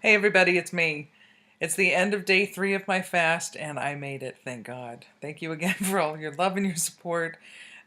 Hey everybody, it's me. It's the end of day 3 of my fast and I made it, thank God. Thank you again for all your love and your support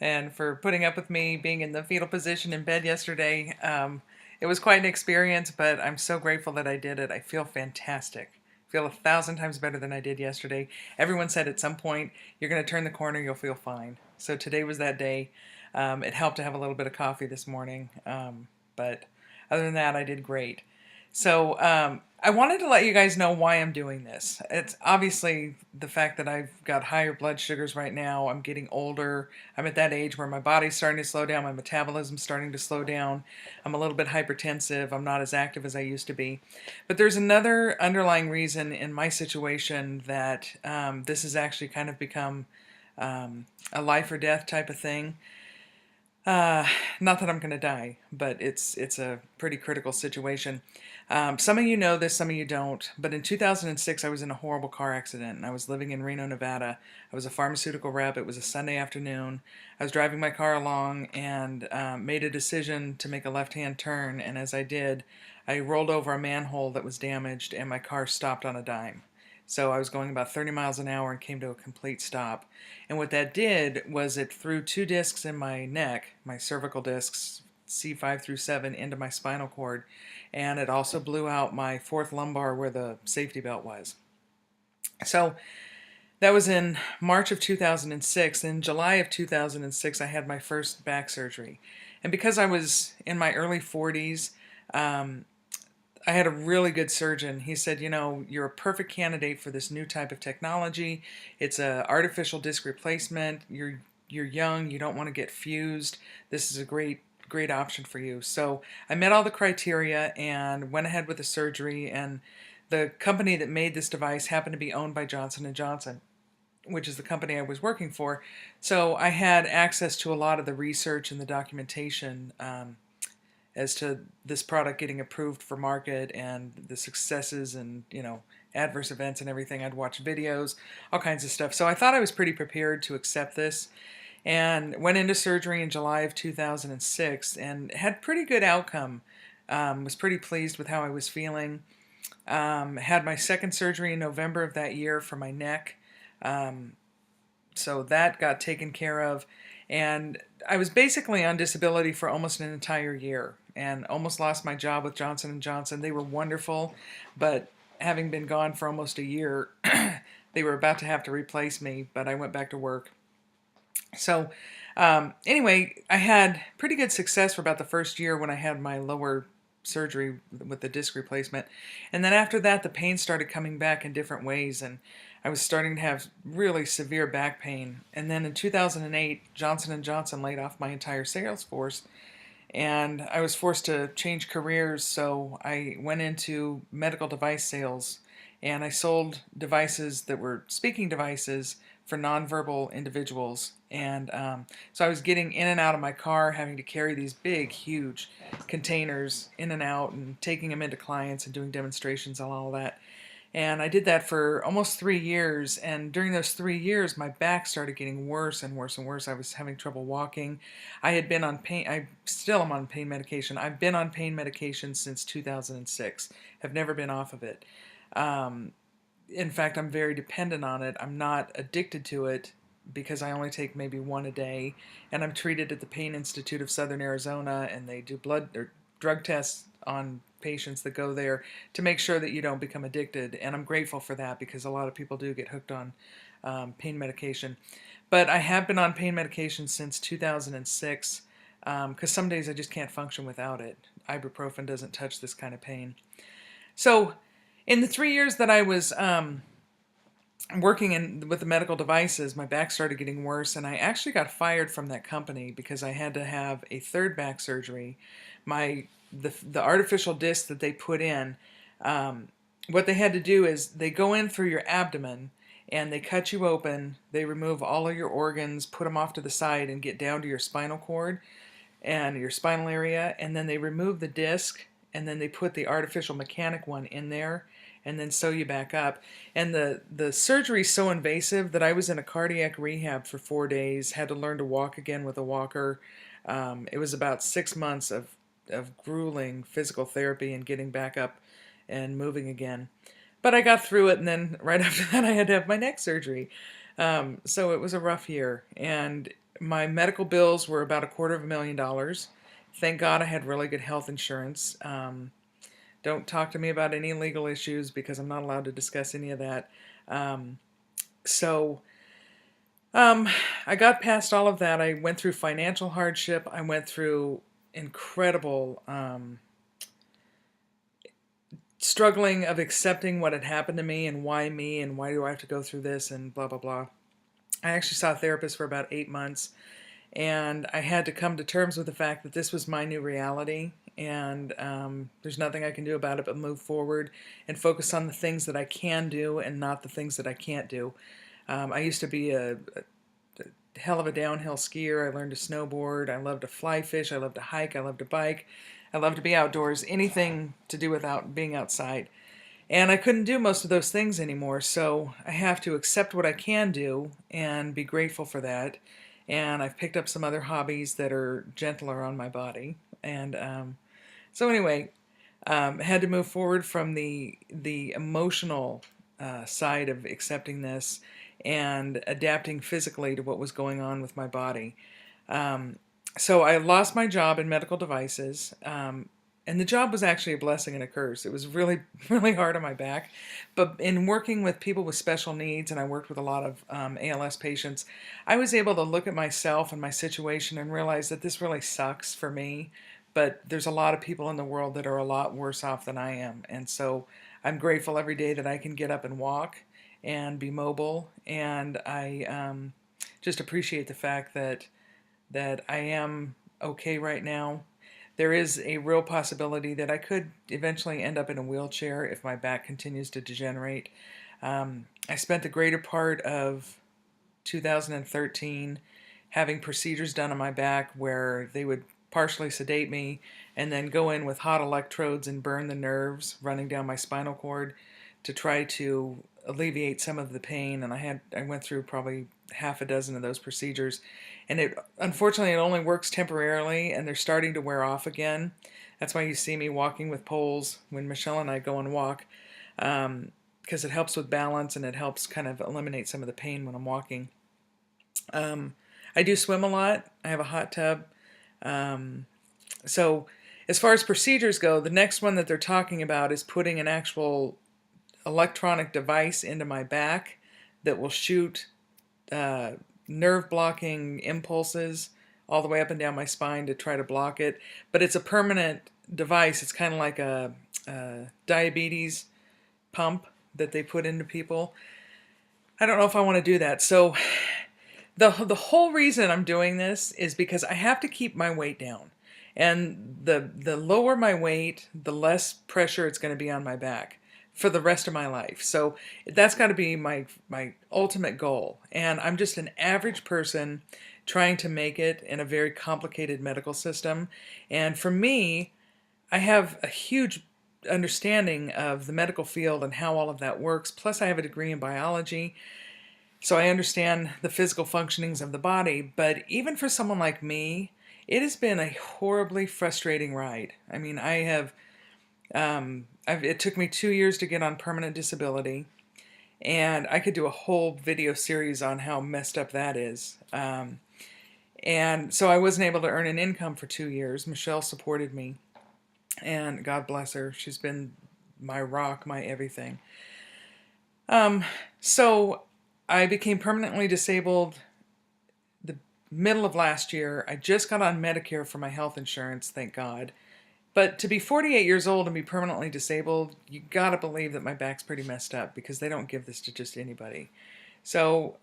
and for putting up with me being in the fetal position in bed yesterday. It was quite an experience, but I'm so grateful that I did it. I feel fantastic. I feel 1,000 times better than I did yesterday. Everyone said at some point, you're going to turn the corner, you'll feel fine. So today was that day. It helped to have a little bit of coffee this morning, but other than that, I did great. So I wanted to let you guys know why I'm doing this. It's obviously the fact that I've got higher blood sugars right now. I'm getting older. I'm at that age where my body's starting to slow down. My metabolism's starting to slow down. I'm a little bit hypertensive. I'm not as active as I used to be. But there's another underlying reason in my situation that this has actually kind of become a life or death type of thing. Uh, Not that I'm going to die, but it's a pretty critical situation. Some of you know this, some of you don't. But in 2006, I was in a horrible car accident, and I was living in Reno, Nevada. I was a pharmaceutical rep. It was a Sunday afternoon. I was driving my car along and made a decision to make a left-hand turn. And as I did, I rolled over a manhole that was damaged, and my car stopped on a dime. So I was going about 30 miles an hour and came to a complete stop. And what that did was it threw two discs in my neck, my cervical discs, C5 through 7, into my spinal cord. And it also blew out my fourth lumbar where the safety belt was. So that was in March of 2006. In July of 2006, I had my first back surgery. And because I was in my early 40s, I had a really good surgeon. He said, you're a perfect candidate for this new type of technology. It's a artificial disc replacement. You're young. You don't want to get fused. This is a great option for you. So I met all the criteria and went ahead with the surgery. And the company that made this device happened to be owned by Johnson & Johnson, which is the company I was working for. So I had access to a lot of the research and the documentation as to this product getting approved for market and the successes and adverse events and everything. I'd watch videos, all kinds of stuff. So I thought I was pretty prepared to accept this and went into surgery in July of 2006 and had pretty good outcome. Was pretty pleased with how I was feeling. Had my second surgery in November of that year for my neck. So that got taken care of. And I was basically on disability for almost an entire year and almost lost my job with Johnson & Johnson. They were wonderful, but having been gone for almost a year, they were about to have to replace me, but I went back to work. So anyway, I had pretty good success for about the first year when I had my lower surgery with the disc replacement. And then after that, the pain started coming back in different ways, and I was starting to have really severe back pain. And then in 2008, Johnson & Johnson laid off my entire sales force, and I was forced to change careers, so I went into medical device sales, and I sold devices that were speaking devices for nonverbal individuals. And so I was getting in and out of my car, having to carry these big, huge containers in and out and taking them into clients and doing demonstrations and all that. And I did that for almost 3 years. And during those 3 years, my back started getting worse and worse and worse. I was having trouble walking. I had been on pain. I still am on pain medication. I've been on pain medication since 2006. Have never been off of it. In fact, I'm very dependent on it. I'm not addicted to it because I only take maybe one a day. And I'm treated at the Pain Institute of Southern Arizona, and they do blood or drug tests on patients that go there to make sure that you don't become addicted. And I'm grateful for that because a lot of people do get hooked on pain medication. But I have been on pain medication since 2006 because some days I just can't function without it. Ibuprofen doesn't touch this kind of pain. So in the 3 years that I was working with the medical devices, my back started getting worse, and I actually got fired from that company because I had to have a third back surgery. The artificial disc that they put in, what they had to do is they go in through your abdomen and they cut you open, they remove all of your organs, put them off to the side, and get down to your spinal cord and your spinal area, and then they remove the disc, and then they put the artificial mechanic one in there and then sew you back up. And the surgery is so invasive that I was in a cardiac rehab for 4 days, had to learn to walk again with a walker. It was about 6 months of grueling physical therapy and getting back up and moving again. But I got through it, and then right after that, I had to have my neck surgery. So it was a rough year, and my medical bills were about $250,000. Thank God I had really good health insurance. Don't talk to me about any legal issues because I'm not allowed to discuss any of that. Um, so I got past all of that. I went through financial hardship. I went through incredible struggling of accepting what had happened to me and why do I have to go through this and blah, blah, blah. I actually saw a therapist for about 8 months, and I had to come to terms with the fact that this was my new reality, and there's nothing I can do about it but move forward and focus on the things that I can do and not the things that I can't do. I used to be a hell of a downhill skier. I learned to snowboard. I love to fly fish. I love to hike. I love to bike. I love to be outdoors. Anything to do without being outside. And I couldn't do most of those things anymore, so I have to accept what I can do and be grateful for that. And I've picked up some other hobbies that are gentler on my body. And so anyway, I had to move forward from the emotional side of accepting this and adapting physically to what was going on with my body. So I lost my job in medical devices. And the job was actually a blessing and a curse. It was really, really hard on my back. But in working with people with special needs, and I worked with a lot of ALS patients, I was able to look at myself and my situation and realize that this really sucks for me. But there's a lot of people in the world that are a lot worse off than I am. And so I'm grateful every day that I can get up and walk and be mobile. And I just appreciate the fact that I am okay right now. There is a real possibility that I could eventually end up in a wheelchair if my back continues to degenerate. I spent the greater part of 2013 having procedures done on my back where they would partially sedate me and then go in with hot electrodes and burn the nerves running down my spinal cord to try to alleviate some of the pain. And I went through probably half a dozen of those procedures, and unfortunately it only works temporarily, and they're starting to wear off again. That's why you see me walking with poles when Michelle and I go and walk, because it helps with balance and it helps kind of eliminate some of the pain when I'm walking. I do swim a lot. I have a hot tub. So as far as procedures go, the next one that they're talking about is putting an actual electronic device into my back that will shoot nerve blocking impulses all the way up and down my spine to try to block it. But it's a permanent device. It's kind of like a diabetes pump that they put into people. I don't know if I want to do that. So the whole reason I'm doing this is because I have to keep my weight down. And the lower my weight, the less pressure it's going to be on my back for the rest of my life. So that's got to be my ultimate goal. And I'm just an average person trying to make it in a very complicated medical system. And for me, I have a huge understanding of the medical field and how all of that works. Plus I have a degree in biology. So I understand the physical functionings of the body. But even for someone like me, it has been a horribly frustrating ride. I mean, it took me 2 years to get on permanent disability, and I could do a whole video series on how messed up that is. And so I wasn't able to earn an income for 2 years. Michelle supported me, and God bless her. She's been my rock, my everything. So I became permanently disabled the middle of last year. I just got on Medicare for my health insurance, thank God. But to be 48 years old and be permanently disabled, you gotta believe that my back's pretty messed up because they don't give this to just anybody. So,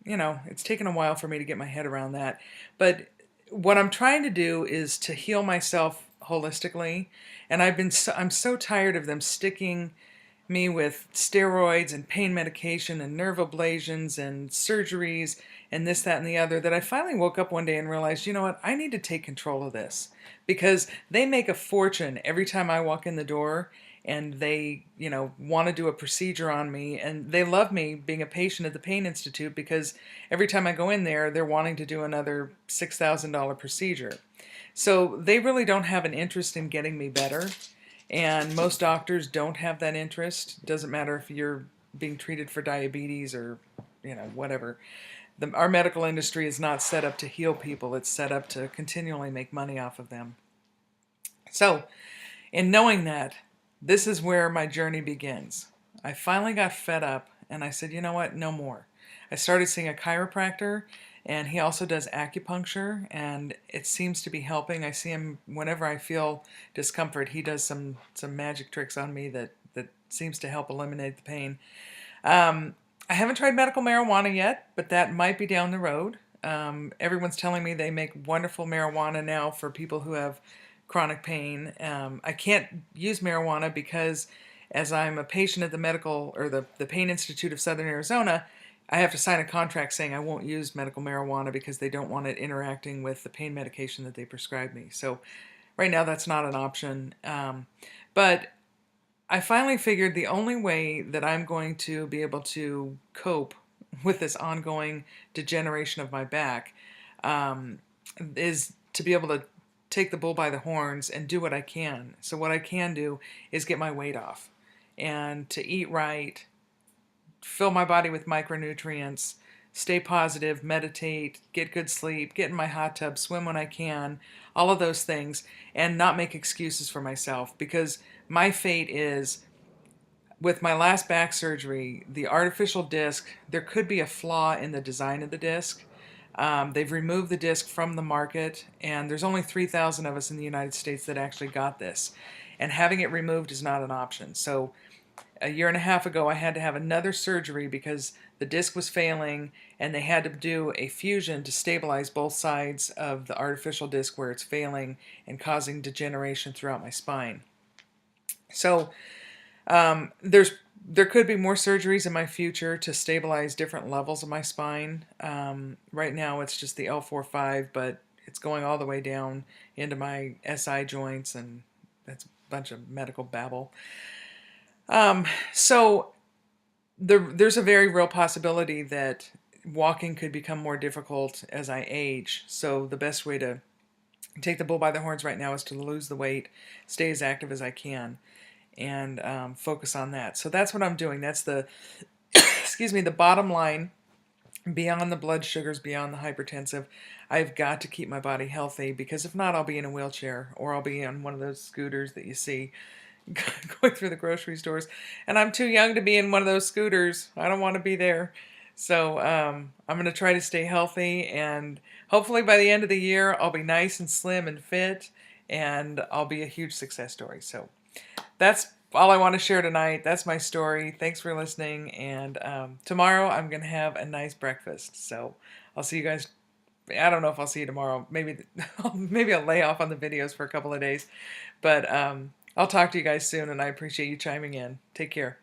it's taken a while for me to get my head around that. But what I'm trying to do is to heal myself holistically. And I'm so tired of them sticking me with steroids and pain medication and nerve ablations and surgeries and this, that, and the other, that I finally woke up one day and realized, you know what, I need to take control of this, because they make a fortune every time I walk in the door and they, want to do a procedure on me, and they love me being a patient at the Pain Institute because every time I go in there, they're wanting to do another $6,000 procedure. So they really don't have an interest in getting me better. And most doctors don't have that interest. Doesn't matter if you're being treated for diabetes or, whatever. Our medical industry is not set up to heal people. It's set up to continually make money off of them. So, in knowing that, this is where my journey begins. I finally got fed up and I said, you know what, no more. I started seeing a chiropractor, and he also does acupuncture, and it seems to be helping. I see him whenever I feel discomfort. He does some magic tricks on me that seems to help eliminate the pain. I haven't tried medical marijuana yet, but that might be down the road. Everyone's telling me they make wonderful marijuana now for people who have chronic pain. I can't use marijuana because, as I'm a patient at the the Pain Institute of Southern Arizona, I have to sign a contract saying I won't use medical marijuana because they don't want it interacting with the pain medication that they prescribe me. So right now that's not an option. But I finally figured the only way that I'm going to be able to cope with this ongoing degeneration of my back is to be able to take the bull by the horns and do what I can. So what I can do is get my weight off and to eat right, fill my body with micronutrients, stay positive, meditate, get good sleep, get in my hot tub, swim when I can, all of those things, and not make excuses for myself, because my fate is, with my last back surgery, the artificial disc, there could be a flaw in the design of the disc. They've removed the disc from the market, and there's only 3,000 of us in the United States that actually got this. And having it removed is not an option. So a year and a half ago, I had to have another surgery because the disc was failing, and they had to do a fusion to stabilize both sides of the artificial disc where it's failing and causing degeneration throughout my spine. So there could be more surgeries in my future to stabilize different levels of my spine. Right now it's just the L4-5, but it's going all the way down into my SI joints, and that's a bunch of medical babble. So there's a very real possibility that walking could become more difficult as I age. So the best way to take the bull by the horns right now is to lose the weight, stay as active as I can, and focus on that. So that's what I'm doing. That's the, excuse me, the bottom line. Beyond the blood sugars, beyond the hypertensive, I've got to keep my body healthy, because if not, I'll be in a wheelchair, or I'll be on one of those scooters that you see going through the grocery stores. And I'm too young to be in one of those scooters. I don't want to be there. So I'm going to try to stay healthy, and hopefully by the end of the year, I'll be nice and slim and fit, and I'll be a huge success story. So that's all I want to share tonight. That's my story. Thanks for listening. And tomorrow I'm going to have a nice breakfast. So I'll see you guys. I don't know if I'll see you tomorrow. Maybe I'll lay off on the videos for a couple of days. But I'll talk to you guys soon, and I appreciate you chiming in. Take care.